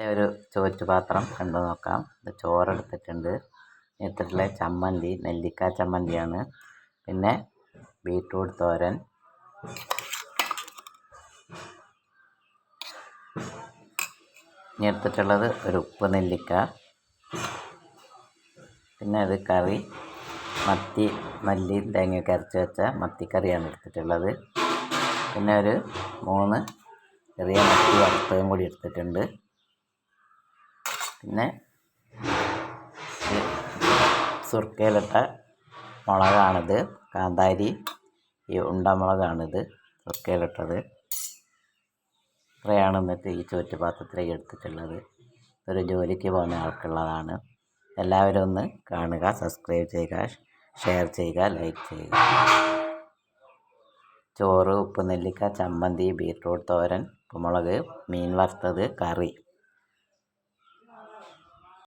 ഒരു ചോറ്റുപാത്രം കണ്ടു നോക്കാം. ഇത് ചോറെടുത്തിട്ടുണ്ട്. എടുത്തിട്ടുള്ള ചമ്മന്തി, നെല്ലിക്ക ചമ്മന്തിയാണ്. പിന്നെ ബീട്രൂട്ട് തോരൻ, ഇനി എടുത്തിട്ടുള്ളത് ഒരു ഉപ്പ് നെല്ലിക്ക, പിന്നെ അത് കറി മത്തി, മല്ലിയും തേങ്ങയൊക്കെ അരച്ച് വെച്ച മത്തിക്കറിയാണ് എടുത്തിട്ടുള്ളത്. പിന്നെ ഒരു 3 ചെറിയ മത്തി വറുത്തതും കൂടി എടുത്തിട്ടുണ്ട്. പിന്നെ സുർക്കയിലിട്ട മുളകാണിത്, കാന്താരി ഈ ഉണ്ടമുളകാണിത് സുർക്കയിലിട്ടത്. ഇത്രയാണ് എന്നിട്ട് ഈ ചോറ്റുപാത്രത്തിലേക്ക് എടുത്തിട്ടുള്ളത്. ഒരു ജോലിക്ക് പോകുന്ന ആൾക്കുള്ളതാണ്. എല്ലാവരും ഒന്ന് കാണുക, സബ്സ്ക്രൈബ് ചെയ്യുക, ഷെയർ ചെയ്യുക, ലൈക്ക് ചെയ്യുക. ചോറ്, ഉപ്പ് നെല്ലിക്ക ചമ്മന്തി, ബീട്രൂട്ട് തോരൻ, ഉപ്പുമുളക്, മീൻ വറുത്തത്, കറി.